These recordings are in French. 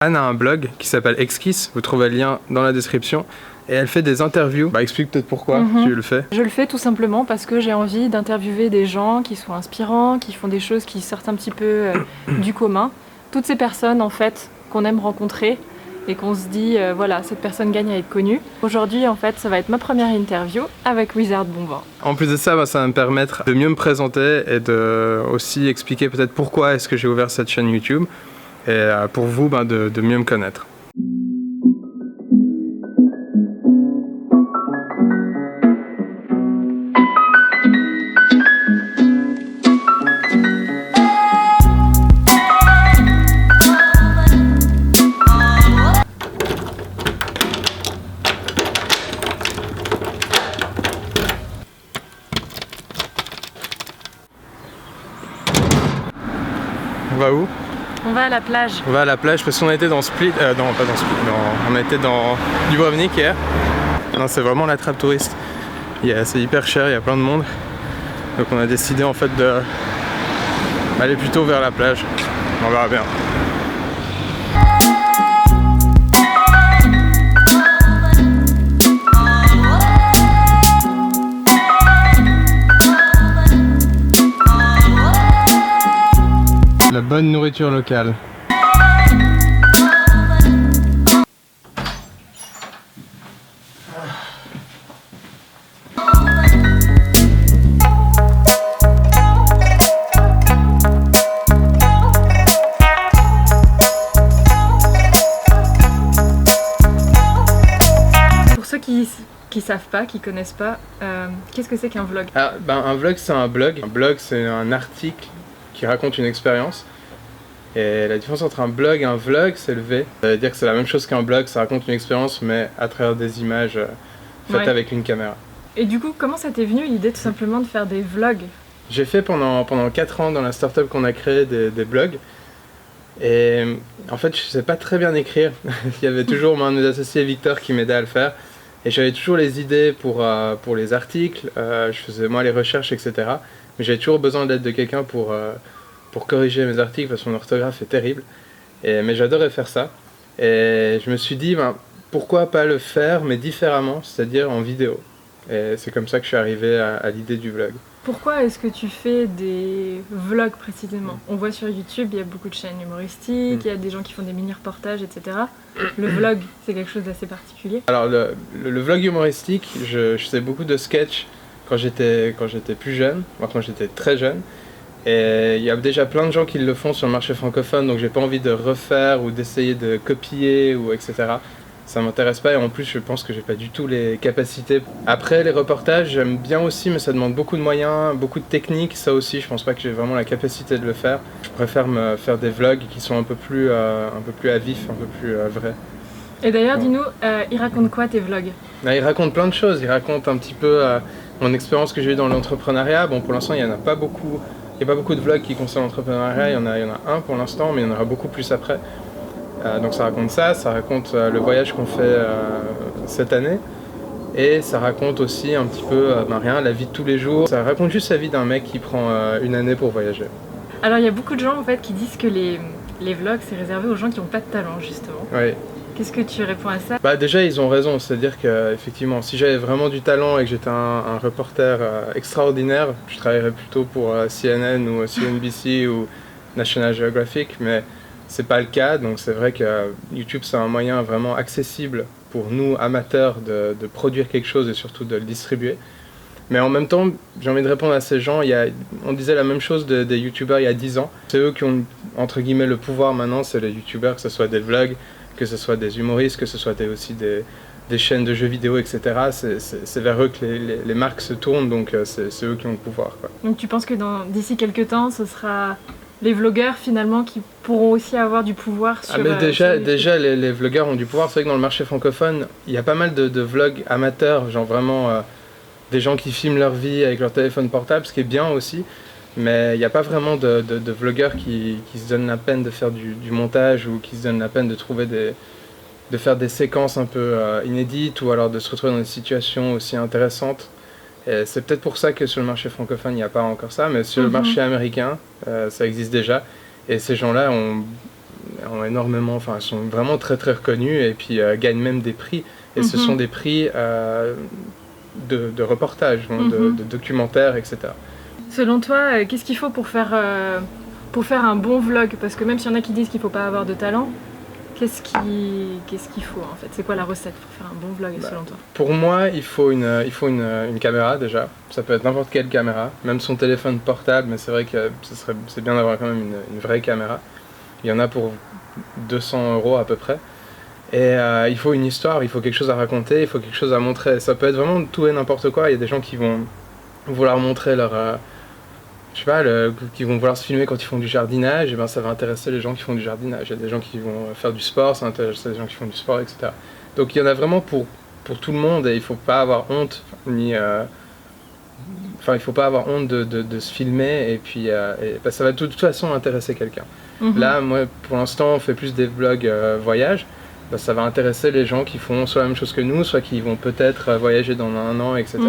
Anne a un blog qui s'appelle Exkiss, vous trouvez le lien dans la description. Et elle fait des interviews. Explique peut-être pourquoi tu le fais. Je le fais tout simplement parce que j'ai envie d'interviewer des gens qui sont inspirants, qui font des choses qui sortent un petit peu du commun. Toutes ces personnes en fait qu'on aime rencontrer et qu'on se dit voilà, cette personne gagne à être connue. Aujourd'hui en fait ça va être ma première interview avec Wizard Bonvin. En plus de ça, ça va me permettre de mieux me présenter et de aussi expliquer peut-être pourquoi est-ce que j'ai ouvert cette chaîne YouTube et pour vous de mieux me connaître. On va où? On va à la plage. On va à la plage parce qu'on était dans Split, non pas dans Split, on était dans Dubrovnik hier. Non, c'est vraiment la trappe touriste. C'est hyper cher, il y a plein de monde. Donc on a décidé en fait d'aller plutôt vers la plage. On verra bien. La bonne nourriture locale. Pour ceux qui savent pas, qui connaissent pas, qu'est-ce que c'est qu'un vlog? Un vlog c'est un blog. Un blog c'est un article qui raconte une expérience. Et la différence entre un blog et un vlog, c'est le V. Ça veut dire que c'est la même chose qu'un blog, ça raconte une expérience, mais à travers des images faites avec une caméra. Et du coup, comment ça t'est venu l'idée tout simplement de faire des vlogs? J'ai fait pendant 4 ans dans la startup qu'on a créée des blogs. Et en fait, je sais pas très bien écrire. Il y avait toujours un de mes associés, Victor, qui m'aidait à le faire. Et j'avais toujours les idées pour les articles, je faisais moi les recherches, etc. Mais j'avais toujours besoin de l'aide de quelqu'un pour corriger mes articles parce que mon orthographe est terrible. Mais j'adorais faire ça. Et je me suis dit, pourquoi pas le faire, mais différemment, c'est-à-dire en vidéo. Et c'est comme ça que je suis arrivé à l'idée du vlog. Pourquoi est-ce que tu fais des vlogs précisément? On voit sur YouTube, il y a beaucoup de chaînes humoristiques, il y a des gens qui font des mini-reportages, etc. Le vlog, c'est quelque chose d'assez particulier. Alors le vlog humoristique, je faisais beaucoup de sketchs quand j'étais plus jeune, quand j'étais très jeune. Et il y a déjà plein de gens qui le font sur le marché francophone, donc j'ai pas envie de refaire ou d'essayer de copier ou etc. Ça m'intéresse pas et en plus je pense que j'ai pas du tout les capacités. Après les reportages j'aime bien aussi, mais ça demande beaucoup de moyens, beaucoup de techniques. Ça aussi je pense pas que j'ai vraiment la capacité de le faire. Je préfère me faire des vlogs qui sont un peu plus à vif, un peu plus vrais. Et d'ailleurs dis-nous, ils racontent quoi tes vlogs? Ils racontent plein de choses, ils racontent un petit peu mon expérience que j'ai eue dans l'entrepreneuriat. Bon, pour l'instant il y en a pas beaucoup. Il n'y a pas beaucoup de vlogs qui concernent l'entrepreneuriat, il y en a un pour l'instant, mais il y en aura beaucoup plus après. Donc ça raconte le voyage qu'on fait cette année, et ça raconte aussi un petit peu la vie de tous les jours. Ça raconte juste la vie d'un mec qui prend une année pour voyager. Alors il y a beaucoup de gens en fait qui disent que les vlogs c'est réservé aux gens qui n'ont pas de talent justement. Oui. Qu'est-ce que tu réponds à ça? Déjà ils ont raison, c'est-à-dire que effectivement, si j'avais vraiment du talent et que j'étais un reporter extraordinaire, je travaillerais plutôt pour CNN ou CNBC ou National Geographic, mais c'est pas le cas. Donc c'est vrai que YouTube c'est un moyen vraiment accessible pour nous amateurs de produire quelque chose et surtout de le distribuer. Mais en même temps, j'ai envie de répondre à ces gens, on disait la même chose des youtubeurs il y a 10 ans. C'est eux qui ont entre guillemets le pouvoir maintenant, c'est les youtubeurs, que ce soit des vlogs, que ce soit des humoristes, que ce soit aussi des chaînes de jeux vidéo, etc. C'est vers eux que les marques se tournent, donc c'est eux qui ont le pouvoir, quoi. Donc tu penses que d'ici quelques temps, ce sera les vlogueurs finalement qui pourront aussi avoir du pouvoir sur... Déjà les vlogueurs ont du pouvoir. C'est vrai que dans le marché francophone, il y a pas mal de vlogs amateurs, genre vraiment des gens qui filment leur vie avec leur téléphone portable, ce qui est bien aussi. Mais il n'y a pas vraiment de vlogueurs qui se donnent la peine de faire du montage ou qui se donnent la peine de faire des séquences un peu inédites ou alors de se retrouver dans des situations aussi intéressantes. Et c'est peut-être pour ça que sur le marché francophone il n'y a pas encore ça, mais sur le marché américain ça existe déjà. Et ces gens-là ont ont énormément, enfin, elles sont vraiment très très reconnues et puis gagnent même des prix. Et ce sont des prix de reportages, de documentaires, etc. Selon toi, qu'est-ce qu'il faut pour faire un bon vlog? Parce que même s'il y en a qui disent qu'il ne faut pas avoir de talent, qu'est-ce qu'il faut en fait? C'est quoi la recette pour faire un bon vlog selon toi? Pour moi, il faut une caméra déjà. Ça peut être n'importe quelle caméra, même son téléphone portable, mais c'est vrai que c'est bien d'avoir quand même une vraie caméra. Il y en a pour 200 € à peu près. Et il faut une histoire, il faut quelque chose à raconter, il faut quelque chose à montrer. Ça peut être vraiment tout et n'importe quoi. Il y a des gens qui vont vouloir montrer leur... je sais pas, qui vont vouloir se filmer quand ils font du jardinage, et ben ça va intéresser les gens qui font du jardinage. Il y a des gens qui vont faire du sport, ça intéresse les gens qui font du sport, etc. Donc il y en a vraiment pour tout le monde, et il faut pas avoir honte, enfin il faut pas avoir honte de se filmer, et puis ça va de toute façon intéresser quelqu'un. Là, moi, pour l'instant, on fait plus des vlogs voyage. Ça va intéresser les gens qui font soit la même chose que nous, soit qui vont peut-être voyager dans 1 an, etc.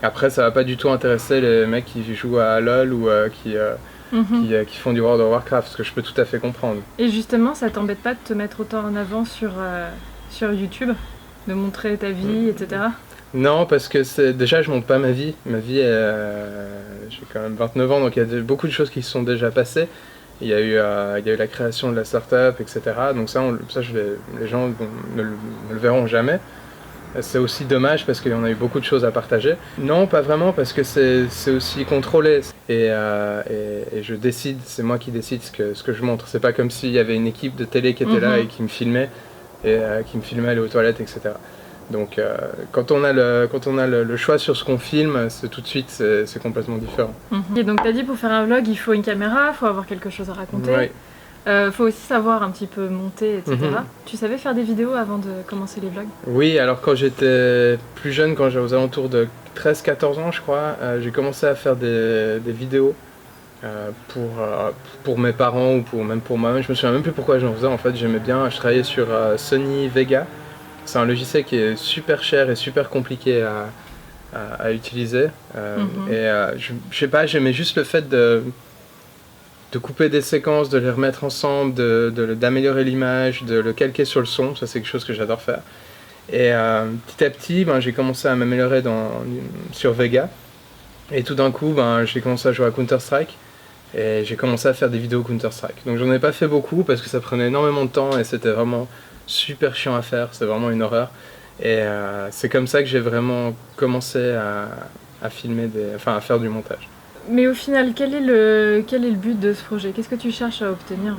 Après, ça va pas du tout intéresser les mecs qui jouent à LoL ou qui font du World of Warcraft, ce que je peux tout à fait comprendre. Et justement, ça t'embête pas de te mettre autant en avant sur YouTube, de montrer ta vie, etc. Non, parce que déjà, je montre pas ma vie. Ma vie, j'ai quand même 29 ans, donc il y a beaucoup de choses qui se sont déjà passées. Il y a eu la création de la start-up, etc. Donc ça les gens ne le verront jamais. C'est aussi dommage parce qu'il y en a eu beaucoup de choses à partager. Non, pas vraiment, parce que c'est aussi contrôlé. Et je décide, c'est moi qui décide ce que je montre. C'est pas comme s'il y avait une équipe de télé qui était là et qui me filmait, aller aux toilettes, etc. Donc quand on a le choix sur ce qu'on filme, tout de suite c'est complètement différent. Et donc tu as dit pour faire un vlog il faut une caméra, il faut avoir quelque chose à raconter, faut aussi savoir un petit peu monter, etc. Tu savais faire des vidéos avant de commencer les vlogs? Oui, alors quand j'étais plus jeune, quand j'avais aux alentours de 13-14 ans je crois, j'ai commencé à faire des vidéos pour mes parents ou même pour moi-même. Je me souviens même plus pourquoi j'en faisais en fait. J'aimais bien, je travaillais sur Sony Vega. C'est un logiciel qui est super cher et super compliqué à utiliser. Je sais pas, j'aimais juste le fait de couper des séquences, de les remettre ensemble, d'améliorer l'image, de le calquer sur le son. Ça, c'est quelque chose que j'adore faire. Et petit à petit, j'ai commencé à m'améliorer sur Vega. Et tout d'un coup, j'ai commencé à jouer à Counter-Strike. Et j'ai commencé à faire des vidéos Counter-Strike. Donc j'en ai pas fait beaucoup parce que ça prenait énormément de temps et c'était vraiment super chiant à faire, c'est vraiment une horreur. Et c'est comme ça que j'ai vraiment commencé à filmer, à faire du montage. Mais au final, quel est le but de ce projet? Qu'est-ce que tu cherches à obtenir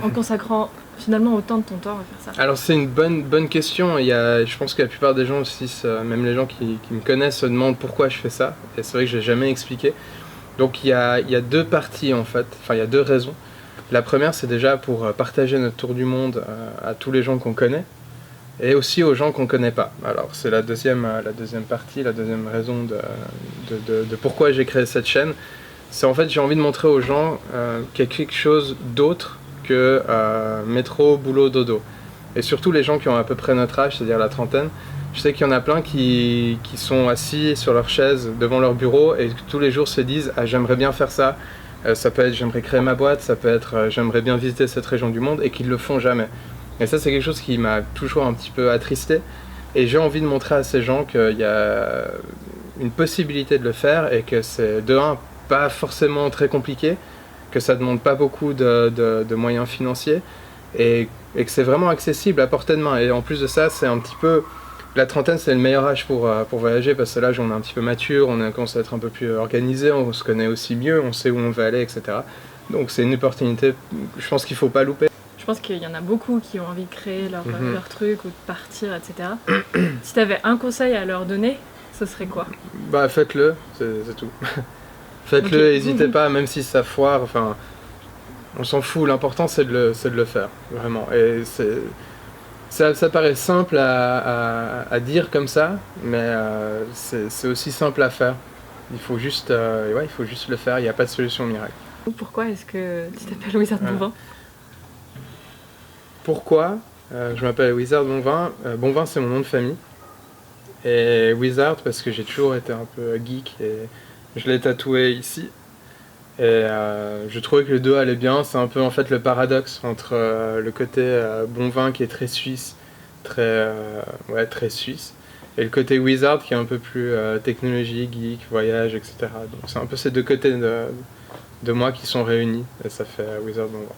en consacrant finalement autant de ton temps à faire ça? Alors c'est une bonne question. Je pense que la plupart des gens aussi, même les gens qui me connaissent, se demandent pourquoi je fais ça. Et c'est vrai que je n'ai jamais expliqué. Donc il y a 2 parties en fait, enfin il y a 2 raisons. La première, c'est déjà pour partager notre tour du monde à tous les gens qu'on connaît et aussi aux gens qu'on ne connaît pas. Alors c'est la deuxième partie, la deuxième raison de pourquoi j'ai créé cette chaîne. C'est en fait j'ai envie de montrer aux gens qu'il y a quelque chose d'autre que métro, boulot, dodo. Et surtout les gens qui ont à peu près notre âge, c'est-à-dire la trentaine. Je sais qu'il y en a plein qui sont assis sur leur chaise devant leur bureau et tous les jours se disent « Ah, j'aimerais bien faire ça ». Ça peut être j'aimerais créer ma boîte, ça peut être j'aimerais bien visiter cette région du monde et qu'ils le font jamais. Et ça c'est quelque chose qui m'a toujours un petit peu attristé et j'ai envie de montrer à ces gens qu'il y a une possibilité de le faire et que c'est de un pas forcément très compliqué, que ça demande pas beaucoup de moyens financiers et que c'est vraiment accessible à portée de main. Et en plus de ça, c'est un petit peu... La trentaine, c'est le meilleur âge pour voyager parce que là, on est un petit peu mature, on commence à être un peu plus organisé, on se connaît aussi mieux, on sait où on veut aller, etc. Donc c'est une opportunité, je pense qu'il ne faut pas louper. Je pense qu'il y en a beaucoup qui ont envie de créer leur truc ou de partir, etc. Si tu avais un conseil à leur donner, ce serait quoi? Faites-le, c'est tout. Faites-le, n'hésitez pas, même si ça foire, enfin, on s'en fout, l'important c'est de le faire, vraiment. Et ça paraît simple à dire comme ça, mais c'est aussi simple à faire. Il faut juste le faire, il n'y a pas de solution miracle. Pourquoi est-ce que tu t'appelles Wizard Bonvin? Pourquoi je m'appelle Wizard Bonvin? Bonvin c'est mon nom de famille. Et Wizard parce que j'ai toujours été un peu geek et je l'ai tatoué ici. Et je trouvais que les deux allaient bien. C'est un peu en fait le paradoxe entre le côté bon vin qui est très suisse, très, ouais, très suisse, et le côté wizard qui est un peu plus technologie, geek, voyage, etc. Donc c'est un peu ces deux côtés de moi qui sont réunis et ça fait Wizard Bon Vin.